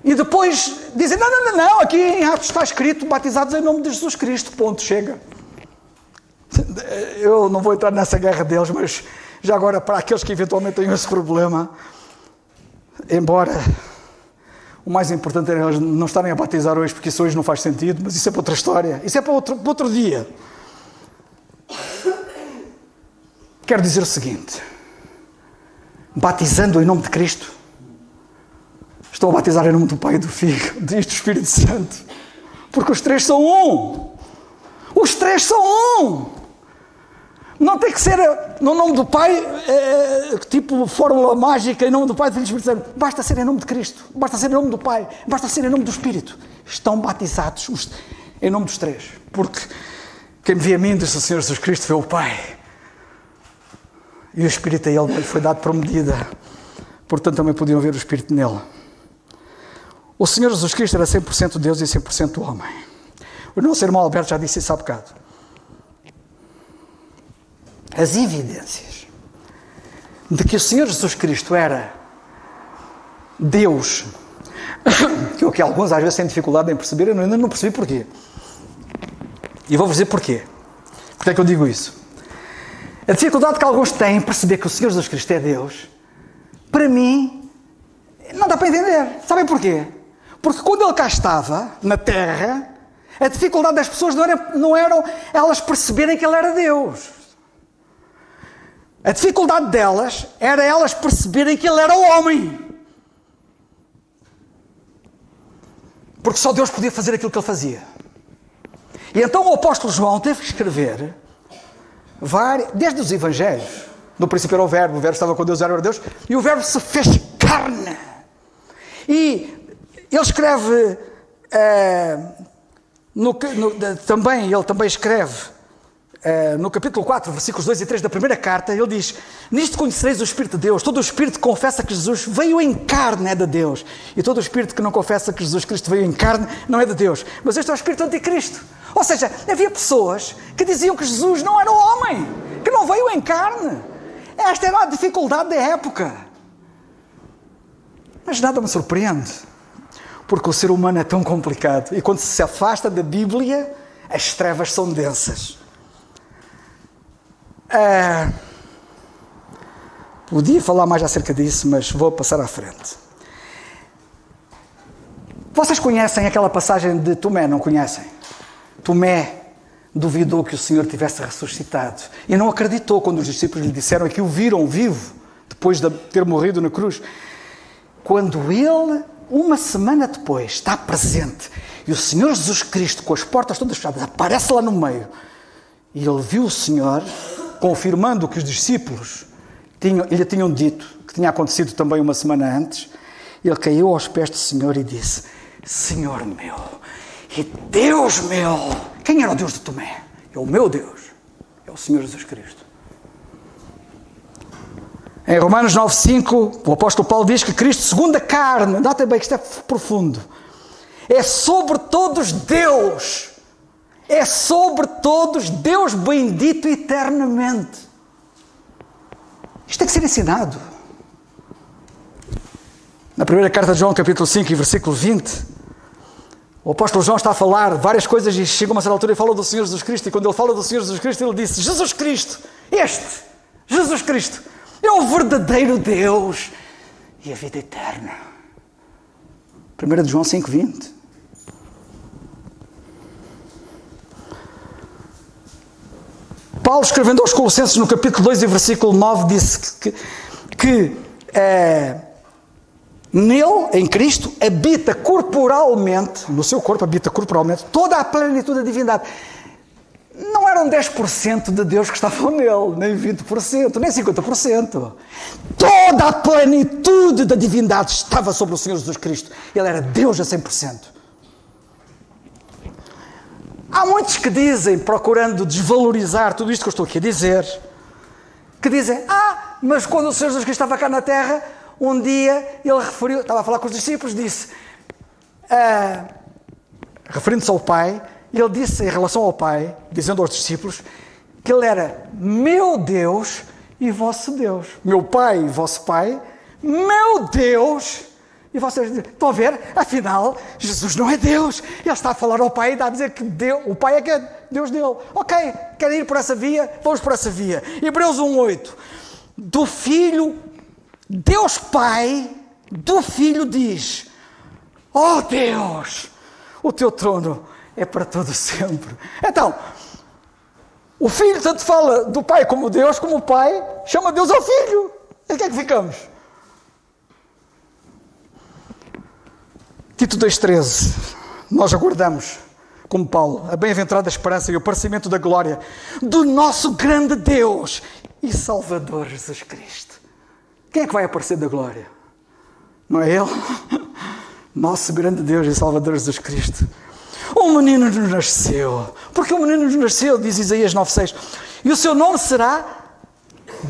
E depois dizem, não, aqui em Atos está escrito batizados em nome de Jesus Cristo, ponto, chega. Eu não vou entrar nessa guerra deles, mas já agora para aqueles que eventualmente tenham esse problema, embora o mais importante é eles não estarem a batizar hoje, porque isso hoje não faz sentido, mas isso é para outra história, isso é para outro dia. Quero dizer o seguinte, batizando em nome de Cristo, estou a batizar em nome do Pai, do Filho e do Espírito Santo. Porque os 3 são um. Os 3 são um. Não tem que ser no nome do Pai, tipo fórmula mágica, em nome do Pai, do Filho e do Espírito Santo. Basta ser em nome de Cristo. Basta ser em nome do Pai. Basta ser em nome do Espírito. Estão batizados em nome dos 3. Porque quem me vê a mim, diz o Senhor Jesus Cristo, vê o Pai. E o Espírito a Ele foi dado por medida. Portanto, também podiam ver o Espírito nele. O Senhor Jesus Cristo era 100% Deus e 100% homem. O nosso irmão Alberto já disse isso há bocado. As evidências de que o Senhor Jesus Cristo era Deus, que é o que alguns às vezes têm dificuldade em perceber, eu ainda não percebi porquê. E vou-vos dizer porquê. Porque é que eu digo isso? A dificuldade que alguns têm em perceber que o Senhor Jesus Cristo é Deus, para mim, não dá para entender. Sabem porquê? Porque quando Ele cá estava, na Terra, a dificuldade das pessoas não eram elas perceberem que Ele era Deus. A dificuldade delas era elas perceberem que Ele era homem. Porque só Deus podia fazer aquilo que Ele fazia. E então o apóstolo João teve que escrever, desde os Evangelhos, no princípio era o Verbo estava com Deus, era Deus, e o Verbo se fez carne. E ele escreve, ele também escreve, no capítulo 4, versículos 2 e 3 da primeira carta, ele diz, nisto conhecereis o Espírito de Deus, todo o Espírito que confessa que Jesus veio em carne é de Deus, e todo o Espírito que não confessa que Jesus Cristo veio em carne não é de Deus, mas este é o Espírito anticristo. Ou seja, havia pessoas que diziam que Jesus não era homem, que não veio em carne. Esta era a dificuldade da época. Mas nada me surpreende, porque o ser humano é tão complicado, e quando se afasta da Bíblia, as trevas são densas. Podia falar mais acerca disso, mas vou passar à frente. Vocês conhecem aquela passagem de Tomé, não conhecem? Tomé duvidou que o Senhor tivesse ressuscitado e não acreditou quando os discípulos lhe disseram que o viram vivo depois de ter morrido na cruz. Quando ele, uma semana depois, está presente e o Senhor Jesus Cristo, com as portas todas fechadas, aparece lá no meio e ele viu o Senhor, confirmando o que os discípulos lhe tinham dito, que tinha acontecido também uma semana antes, ele caiu aos pés do Senhor e disse, Senhor meu e Deus meu. Quem era o Deus de Tomé? É o meu Deus. É o Senhor Jesus Cristo. Em Romanos 9,5, o apóstolo Paulo diz que Cristo, segundo a carne, notem bem que isto é profundo, é sobre todos Deus. É sobre todos Deus bendito eternamente. Isto tem que ser ensinado. Na primeira carta de João, capítulo 5, e versículo 20, o apóstolo João está a falar várias coisas e chega a uma certa altura e fala do Senhor Jesus Cristo. E quando ele fala do Senhor Jesus Cristo, ele disse: Jesus Cristo, Jesus Cristo, é o verdadeiro Deus e a vida eterna. 1 de João 5, 20. Paulo, escrevendo aos Colossenses no capítulo 2 e versículo 9, disse que nele, em Cristo, habita corporalmente, no seu corpo habita corporalmente, toda a plenitude da divindade. Não eram 10% de Deus que estavam nele, nem 20%, nem 50%. Toda a plenitude da divindade estava sobre o Senhor Jesus Cristo. Ele era Deus a 100%. Há muitos que dizem, procurando desvalorizar tudo isto que eu estou aqui a dizer, que dizem: mas quando o Senhor Jesus Cristo estava cá na Terra, um dia ele referiu, estava a falar com os discípulos, disse, referindo-se ao Pai, ele disse em relação ao Pai, dizendo aos discípulos, que ele era meu Deus e vosso Deus. Meu Pai e vosso Pai, meu Deus e vocês. Estão a ver? Afinal, Jesus não é Deus. Ele está a falar ao Pai e está a dizer que Deus, o Pai é que é Deus dele. Ok, querem ir por essa via? Vamos por essa via. Hebreus 1:8. Do Filho, Deus Pai, do Filho diz: ó Deus, o teu trono é para todo sempre. Então, o Filho tanto fala do Pai como Deus, como o Pai chama Deus ao Filho. E o que é que ficamos? Tito 2,13. Nós aguardamos, como Paulo, a bem-aventurada esperança e o aparecimento da glória do nosso grande Deus e Salvador Jesus Cristo. Quem é que vai aparecer da glória? Não é Ele? Nosso grande Deus e Salvador Jesus Cristo. Um menino nos nasceu. Porque um menino nos nasceu, diz Isaías 9,6. E o seu nome será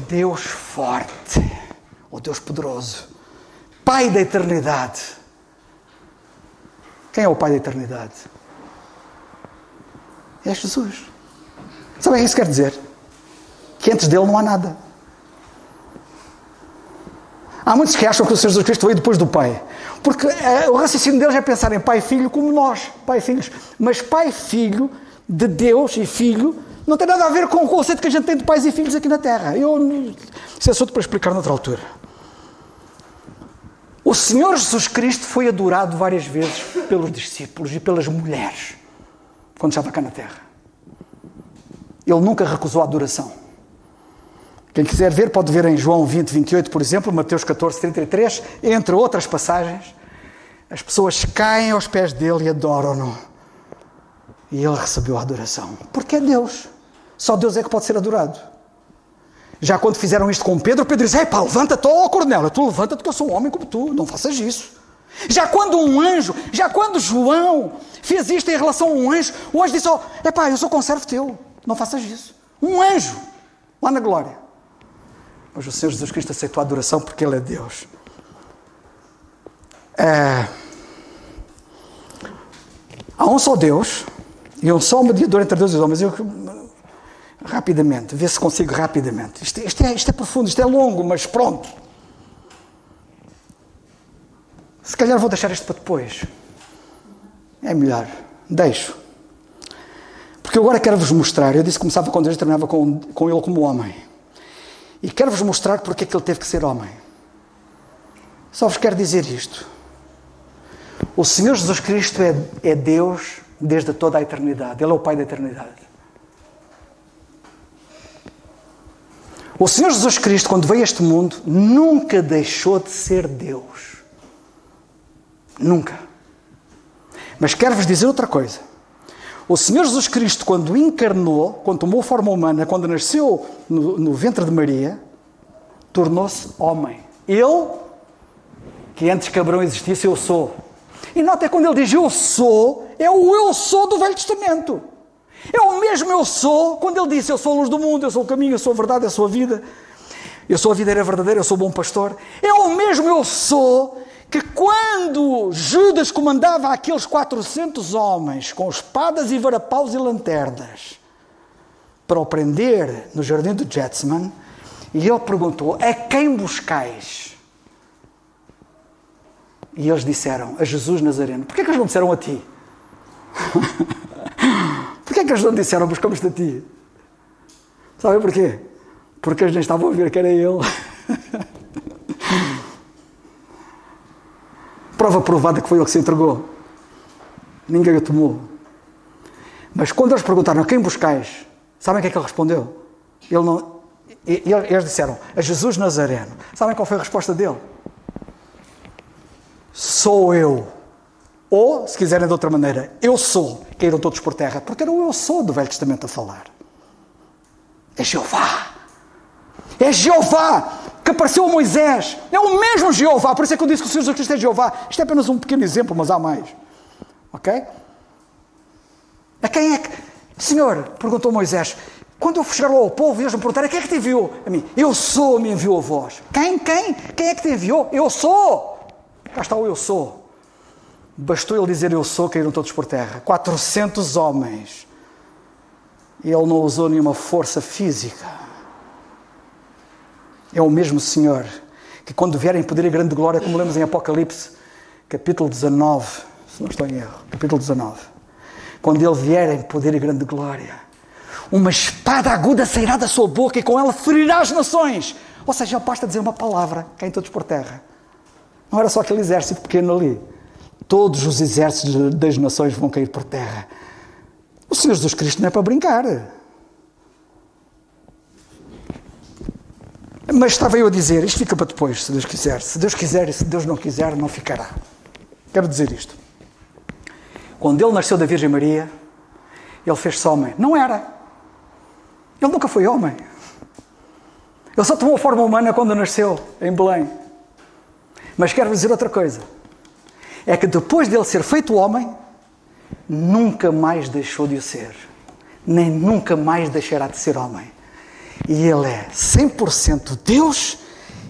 Deus Forte, ou Deus Poderoso, Pai da Eternidade. Quem é o Pai da Eternidade? É Jesus. Sabe o que isso quer dizer? Que antes dele não há nada. Há muitos que acham que o Senhor Jesus Cristo veio depois do Pai. Porque o raciocínio deles é pensar em Pai e Filho como nós, Pai e Filhos. Mas Pai e Filho, de Deus e Filho, não tem nada a ver com o conceito que a gente tem de pais e filhos aqui na Terra. Isso é assunto para explicar noutra altura. O Senhor Jesus Cristo foi adorado várias vezes pelos discípulos e pelas mulheres, quando estava cá na Terra. Ele nunca recusou a adoração. Quem quiser ver, pode ver em João 20, 28, por exemplo, Mateus 14, 33, entre outras passagens. As pessoas caem aos pés dele e adoram-no. E ele recebeu a adoração. Porque é Deus. Só Deus é que pode ser adorado. Já quando fizeram isto com Pedro, Pedro disse: pá, levanta-te, ó Cornélio, tu levanta-te que eu sou um homem como tu, não faças isso. Já quando João fez isto em relação a um anjo, o anjo disse: pá, eu sou conservo teu, não faças isso. Um anjo, lá na glória. Mas o Senhor Jesus Cristo aceitou a adoração porque Ele é Deus. Há um só Deus e um só mediador entre Deus e os homens. Rapidamente, vê se consigo rapidamente. Isto é profundo, isto é longo, mas pronto. Se calhar vou deixar isto para depois. É melhor. Deixo. Porque eu agora quero-vos mostrar. Eu disse que começava com Deus e terminava com Ele como homem. E quero-vos mostrar porque é que Ele teve que ser homem. Só vos quero dizer isto. O Senhor Jesus Cristo é Deus desde toda a eternidade. Ele é o Pai da eternidade. O Senhor Jesus Cristo, quando veio a este mundo, nunca deixou de ser Deus. Nunca. Mas quero-vos dizer outra coisa. O Senhor Jesus Cristo, quando encarnou, quando tomou forma humana, quando nasceu no ventre de Maria, tornou-se homem. Ele, que antes que Abraão existisse, eu sou. E nota, quando ele diz eu sou, é o eu sou do Velho Testamento. É o mesmo eu sou, quando ele disse eu sou a luz do mundo, eu sou o caminho, eu sou a verdade, eu sou a vida, eu sou a videira verdadeira, eu sou o bom pastor. É o mesmo eu sou que quando Judas comandava aqueles 400 homens com espadas e varapaus e lanternas para o prender no jardim do Getsemane, e ele perguntou, a quem buscais? E eles disseram, a Jesus Nazareno. Porquê que eles não disseram a ti? Porquê que eles não disseram, buscamos-te a ti? Sabem porquê? Porque eles nem estavam a ver que era ele. Prova provada que foi ele que se entregou. Ninguém o tomou. Mas quando eles perguntaram, a quem buscais? Sabem o que é que ele respondeu? Eles disseram, a Jesus Nazareno. Sabem qual foi a resposta dele? Sou eu. Ou, se quiserem de outra maneira, eu sou. Caíram todos por terra. Porque era o eu sou do Velho Testamento a falar. É Jeová. É Jeová que apareceu a Moisés. É o mesmo Jeová. Por isso é que eu disse que o Senhor Jesus Cristo é Jeová. Isto é apenas um pequeno exemplo, mas há mais. Ok? A quem é que... Senhor, perguntou Moisés, quando eu chegar lá ao povo e eles me perguntarem, quem é que te enviou? A mim. Eu sou, me enviou a vós. Quem? Quem é que te enviou? Eu sou. Cá está o eu sou. Bastou ele dizer eu sou, caíram todos por terra. 400 homens. E ele não usou nenhuma força física. É o mesmo Senhor que quando vier em poder e grande glória, como lemos em Apocalipse, capítulo 19, se não estou em erro, capítulo 19. Quando ele vier em poder e grande glória, uma espada aguda sairá da sua boca e com ela ferirá as nações. Ou seja, ele basta dizer uma palavra, caem todos por terra. Não era só aquele exército pequeno ali. Todos os exércitos das nações vão cair por terra. O Senhor Jesus Cristo não é para brincar. Mas estava eu a dizer, isto fica para depois, se Deus quiser. Se Deus quiser e se Deus não quiser, não ficará. Quero dizer isto. Quando ele nasceu da Virgem Maria, ele fez-se homem. Não era. Ele nunca foi homem. Ele só tomou a forma humana quando nasceu, em Belém. Mas quero dizer outra coisa. É que depois de ele ser feito homem, nunca mais deixou de o ser. Nem nunca mais deixará de ser homem. E ele é 100% Deus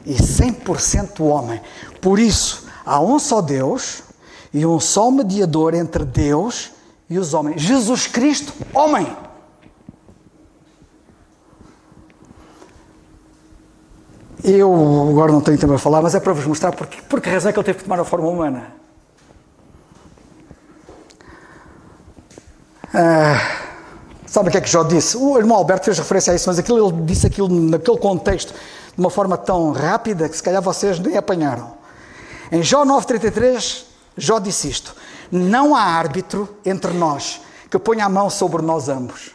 e 100% homem. Por isso, há um só Deus e um só mediador entre Deus e os homens. Jesus Cristo, homem. Eu agora não tenho tempo a falar, mas é para vos mostrar por que razão é que ele teve que tomar a forma humana. Sabe o que é que Jó disse? O irmão Alberto fez referência a isso, mas ele disse aquilo naquele contexto de uma forma tão rápida que se calhar vocês nem apanharam. Em Jó 9,33, Jó disse isto: não há árbitro entre nós que ponha a mão sobre nós ambos.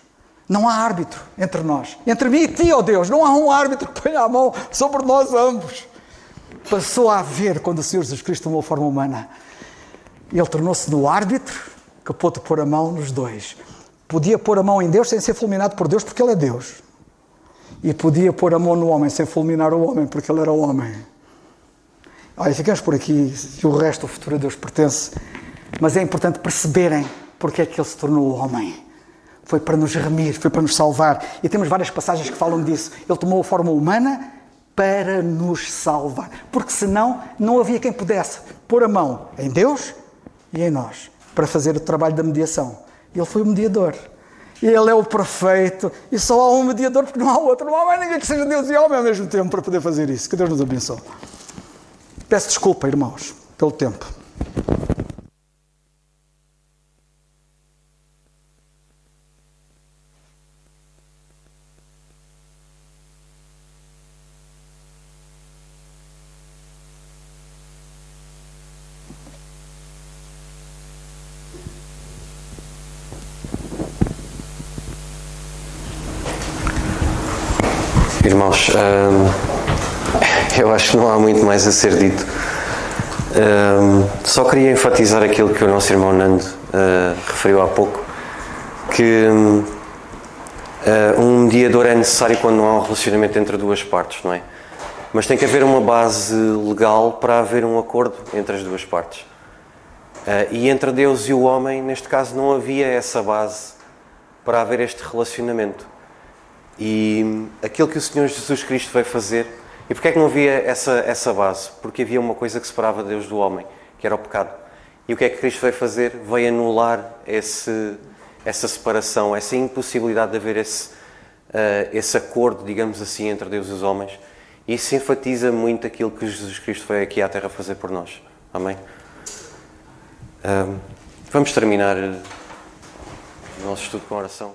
Não há árbitro entre nós. Entre mim e ti, ó Deus, não há um árbitro que ponha a mão sobre nós ambos. Passou a haver quando o Senhor Jesus Cristo tomou a forma humana. Ele tornou-se no árbitro que pôde pôr a mão nos dois. Podia pôr a mão em Deus sem ser fulminado por Deus, porque Ele é Deus. E podia pôr a mão no homem sem fulminar o homem, porque Ele era o homem. Olha, ficamos por aqui, e o resto, o futuro a Deus pertence. Mas é importante perceberem porque é que Ele se tornou homem. Foi para nos remir, foi para nos salvar. E temos várias passagens que falam disso. Ele tomou a forma humana para nos salvar. Porque senão não havia quem pudesse pôr a mão em Deus e em nós, para fazer o trabalho da mediação. Ele foi o mediador. Ele é o perfeito. E só há um mediador porque não há outro. Não há mais ninguém que seja Deus e homem ao mesmo tempo para poder fazer isso. Que Deus nos abençoe. Peço desculpa, irmãos, pelo tempo. Irmãos, eu acho que não há muito mais a ser dito. Só queria enfatizar aquilo que o nosso irmão Nando referiu há pouco, que um mediador é necessário quando não há um relacionamento entre duas partes, não é? Mas tem que haver uma base legal para haver um acordo entre as duas partes. E entre Deus e o homem, neste caso, não havia essa base para haver este relacionamento. E aquilo que o Senhor Jesus Cristo veio fazer, e porque é que não havia essa base? Porque havia uma coisa que separava Deus do homem, que era o pecado. E o que é que Cristo veio fazer? Veio anular essa separação, essa impossibilidade de haver esse acordo, digamos assim, entre Deus e os homens. E isso enfatiza muito aquilo que Jesus Cristo veio aqui à Terra fazer por nós. Amém? Vamos terminar o nosso estudo com oração.